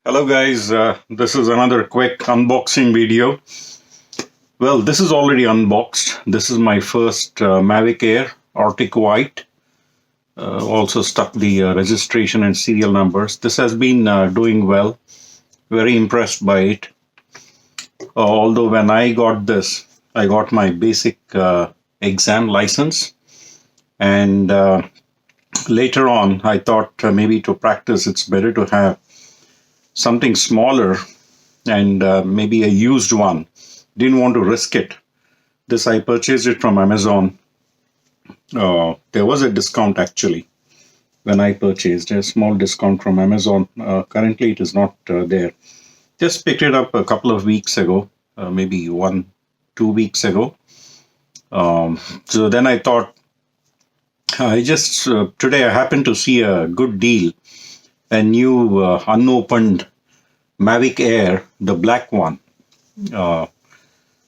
Hello guys, this is another quick unboxing video. Well, this is already unboxed. This is my first Mavic Air Arctic White. Also stuck the registration and serial numbers. This has been doing well. Very impressed by it. Although when I got this, I got my basic exam license. And later on, I thought maybe to practice, it's better to have something smaller and maybe a used one. Didn't want to risk it. This I purchased it from Amazon. There was a discount actually when I purchased a small discount from Amazon. Currently, it is not there. Just picked it up a couple of weeks ago, maybe 2 weeks ago. So then I thought, today I happened to see a good deal, a new unopened Mavic Air, the black one,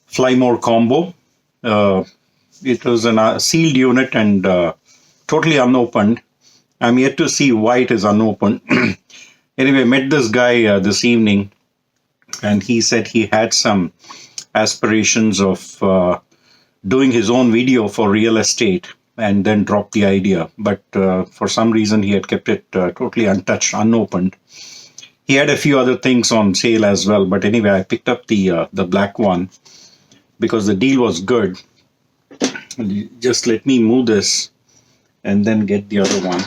Fly More combo. It was a sealed unit and totally unopened. I'm yet to see why it is unopened. Anyway, met this guy this evening, and he said he had some aspirations of doing his own video for real estate and then dropped the idea. But for some reason, he had kept it totally untouched, unopened. He had a few other things on sale as well. But anyway, I picked up the black one because the deal was good. Just let me move this and then get the other one.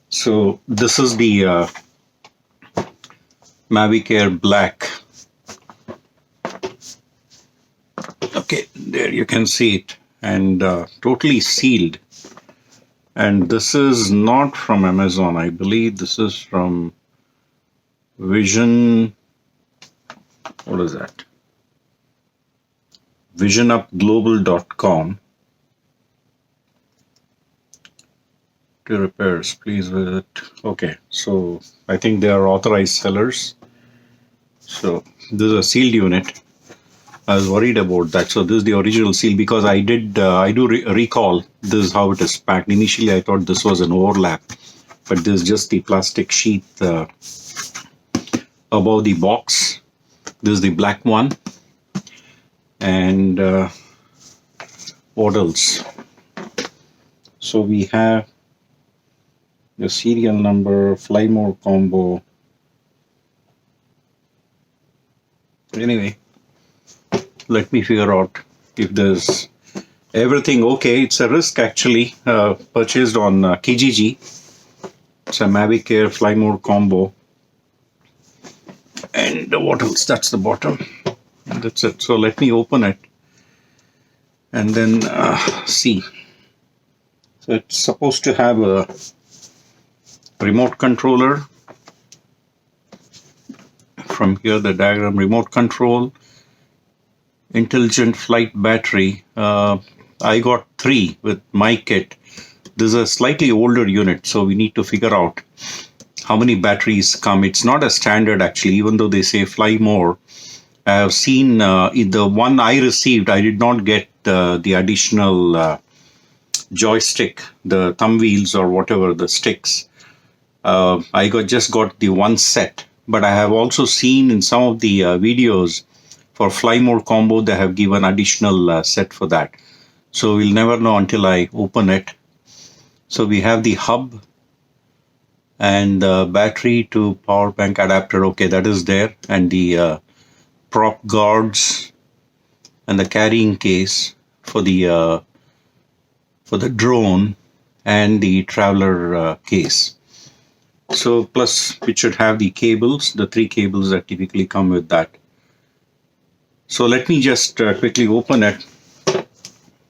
So this is the Mavic Air Black. Okay, there you can see it, and totally sealed. And this is not from Amazon. I believe this is from Vision. What is that? visionupglobal.com. To repairs, please visit. Okay, so I think they are authorized sellers. So this is a sealed unit. I was worried about that. So this is the original seal because I do recall this is how it is packed. Initially, I thought this was an overlap, but this is just the plastic sheath above the box. This is the black one. And what else? So we have the serial number, Fly More combo. Anyway, let me figure out if there's everything okay. It's a risk actually. Purchased on Kijiji. It's a Mavic Air Fly More combo. And what else? That's the bottom. And that's it. So let me open it and then see. So it's supposed to have a remote controller. From here, the diagram: remote control, intelligent flight battery. I got 3 with my kit. This is a slightly older unit, so we need to figure out how many batteries come. It's not a standard actually, even though they say Fly More. I have seen the one I received, I did not get the additional joystick, the thumb wheels or whatever, the sticks. I just got the one set. But I have also seen in some of the videos for Fly More combo, they have given additional set for that. So we'll never know until I open it. So we have the hub and the battery to power bank adapter. Okay, that is there. And the prop guards and the carrying case for the drone and the traveler case. So plus it should have the cables, the 3 cables that typically come with that. So let me just quickly open it.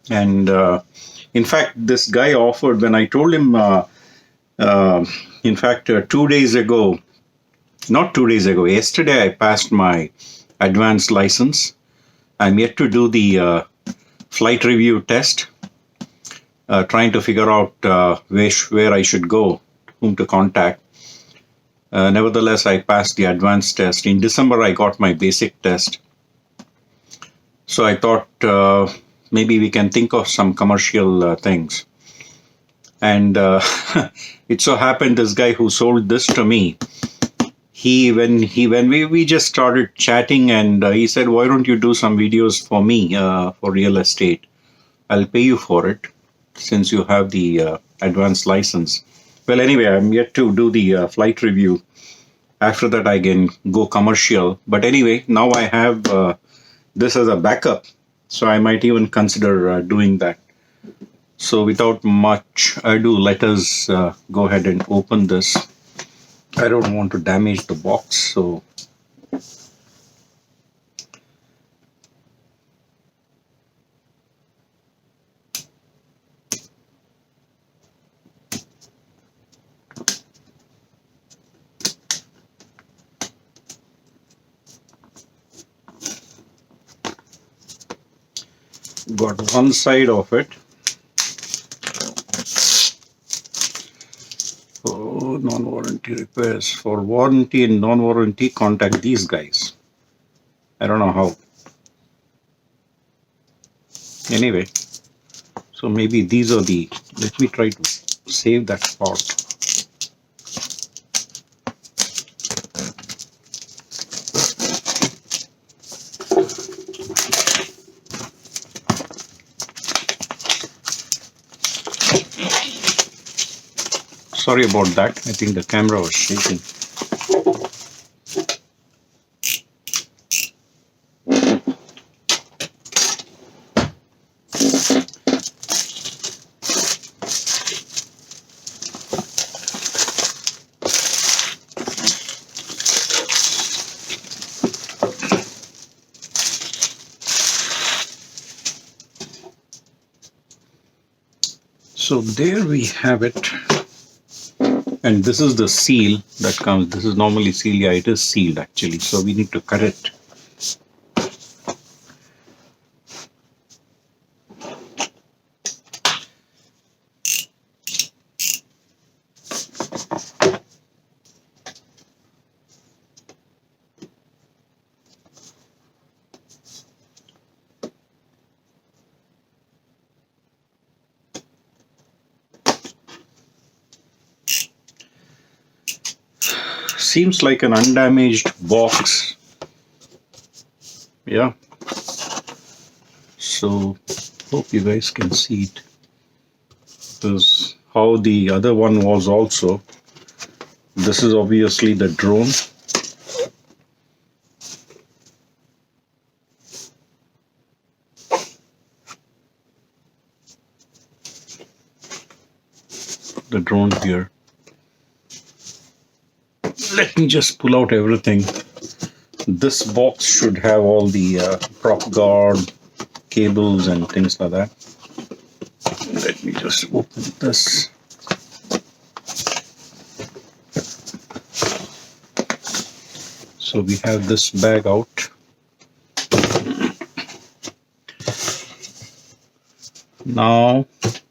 And in fact, this guy offered, when I told him, in fact, 2 days ago, not 2 days ago, yesterday I passed my advanced license. I'm yet to do the flight review test, trying to figure out where I should go, whom to contact. Nevertheless, I passed the advanced test. In December, I got my basic test. So I thought maybe we can think of some commercial things. And it so happened this guy who sold this to me, when we just started chatting, and he said, why don't you do some videos for me for real estate? I'll pay you for it since you have the advanced license. Well, anyway, I'm yet to do the flight review. After that, I can go commercial. But anyway, now I have this as a backup. So I might even consider doing that. So without much ado, let us go ahead and open this. I don't want to damage the box. So got one side of it. Oh, non-warranty repairs. For warranty and non-warranty, contact these guys. I don't know how. Anyway, so maybe these are the, let me try to save that part. Sorry about that. I think the camera was shaking. So there we have it. And this is the seal that comes. This is normally sealed. Yeah, it is sealed actually. So we need to cut it. Seems like an undamaged box. Yeah. So hope you guys can see it. This is how the other one was also. This is obviously the drone. The drone here. Let me just pull out everything. This box should have all the prop guard, cables and things like that. Let me just open this. So we have this bag out. Now,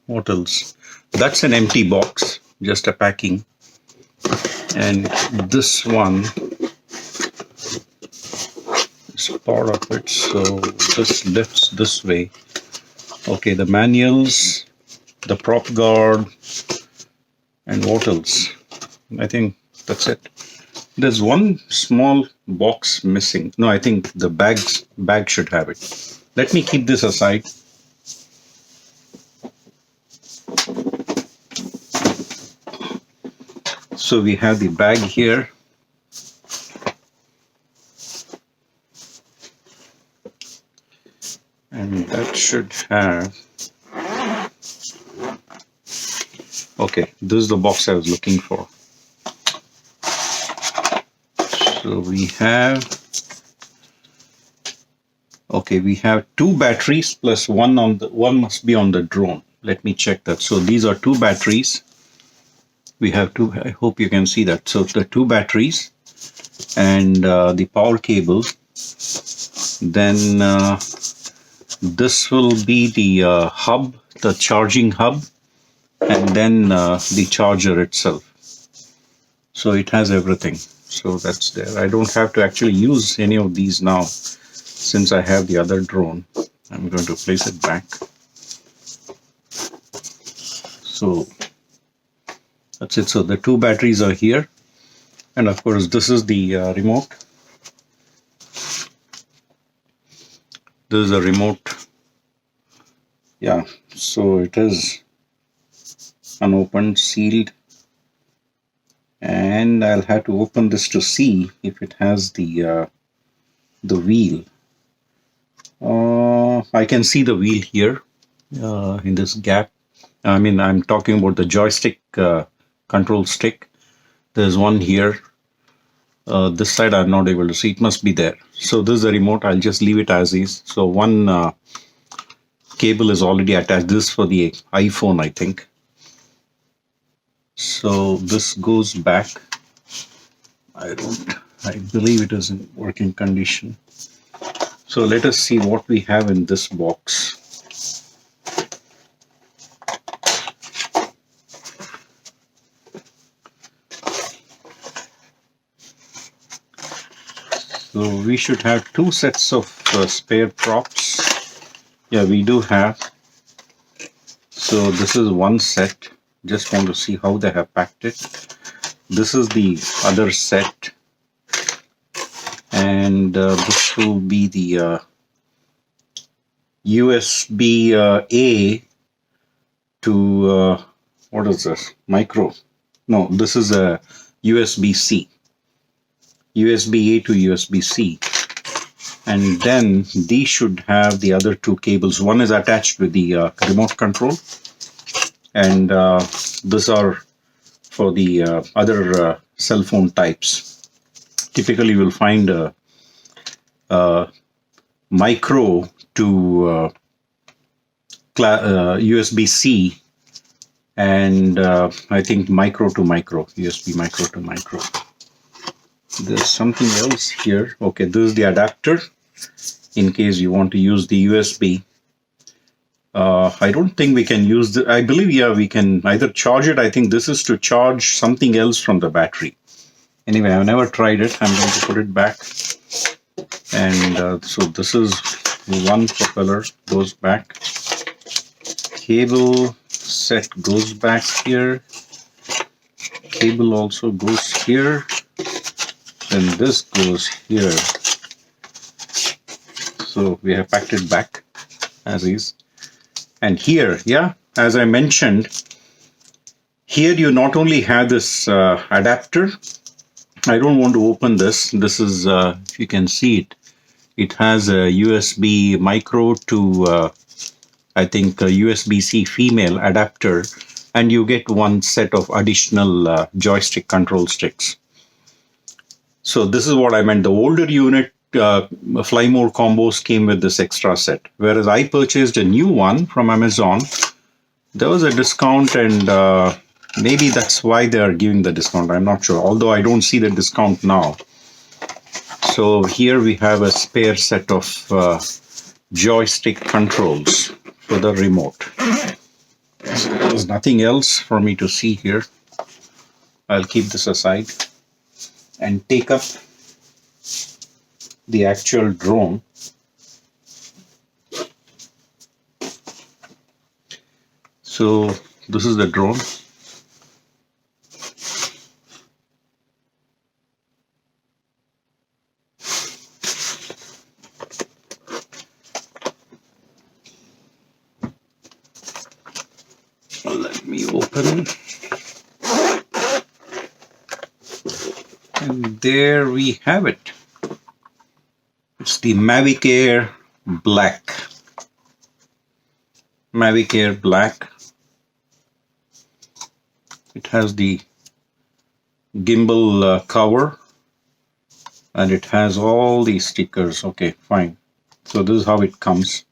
what else? That's an empty box, just a packing. And this one is part of it, so this lifts this way. Okay, the manuals, the prop guard, and what else? I think that's it. There's one small box missing. No, I think the bag should have it. Let me keep this aside. So we have the bag here. And that should have, okay, this is the box I was looking for. So we have, okay, we have 2 batteries plus one on the, one must be on the drone. Let me check that. So these are 2 batteries. We have 2, I hope you can see that. So the 2 batteries and the power cable. Then this will be the hub, the charging hub, and then the charger itself. So it has everything. So that's there. I don't have to actually use any of these now since I have the other drone. I'm going to place it back. So That's it. So the two batteries are here, and of course this is the remote. This is a remote. Yeah, so it is unopened, sealed, and I'll have to open this to see if it has the wheel. I can see the wheel here in this gap. I mean, I'm talking about the joystick control stick. There's one here. This side I'm not able to see. It must be there. So this is the remote. I'll just leave it as is. So one cable is already attached. This is for the iPhone, I think. So this goes back. I believe it is in working condition. So let us see what we have in this box. So we should have two sets of spare props. Yeah, we do have. So this is one set. Just want to see how they have packed it. This is the other set. And this will be the USB A to, what is this? Micro. No, this is a USB-C. USB A to USB-C. And then these should have the other two cables. One is attached with the remote control. And these are for the other cell phone types. Typically, you'll find a micro to USB-C, and I think micro to micro, USB micro to micro. There's something else here. Okay, this is the adapter in case you want to use the USB. I don't think we can use the, I believe, yeah, we can either charge it. I think this is to charge something else from the battery. Anyway, I've never tried it. I'm going to put it back. And so this is one propeller, goes back. Cable set goes back here. Cable also goes here. Then this goes here. So we have packed it back as is. And here, yeah, as I mentioned, here you not only have this adapter. I don't want to open this. This is, if you can see it, it has a USB micro to, I think, a USB-C female adapter, and you get one set of additional joystick control sticks. So this is what I meant. The older unit, Fly More combos came with this extra set, whereas I purchased a new one from Amazon. There was a discount, and maybe that's why they are giving the discount. I'm not sure, although I don't see the discount now. So here we have a spare set of joystick controls for the remote. So there's nothing else for me to see here. I'll keep this aside and take up the actual drone. So this is the drone. Let me open. And there we have it. It's the Mavic Air Black. Mavic Air Black. It has the gimbal cover, and it has all these stickers. Okay, fine. So this is how it comes.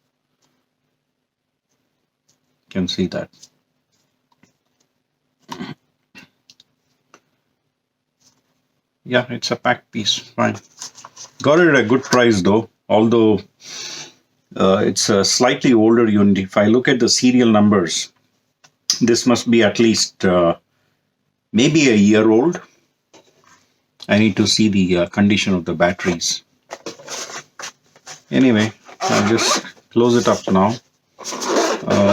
You can see that. Yeah, it's a packed piece. Fine. Got it at a good price though, although it's a slightly older unit. If I look at the serial numbers, this must be at least maybe a year old. I need to see the condition of the batteries. Anyway, I'll just close it up now,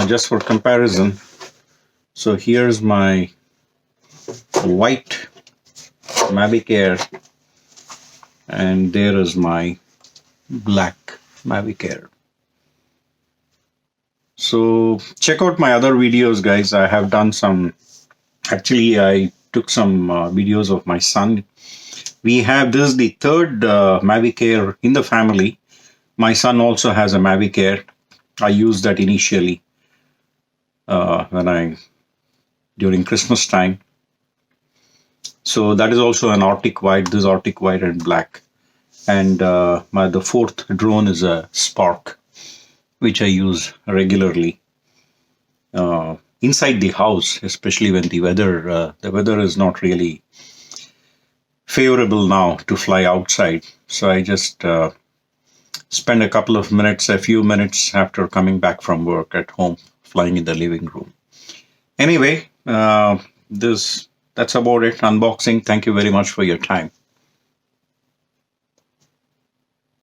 just for comparison. So here's my white Mavic Air, and there is my black Mavic Air. So check out my other videos, guys. I have done some, actually I took some videos of my son. This is the third Mavic Air in the family. My son also has a Mavic Air. I used that initially during Christmas time. So that is also an Arctic white. This is Arctic white and black. And the fourth drone is a Spark, which I use regularly inside the house, especially when the weather is not really favorable now to fly outside. So I just spend a few minutes after coming back from work at home, flying in the living room. Anyway, that's about it. Unboxing. Thank you very much for your time.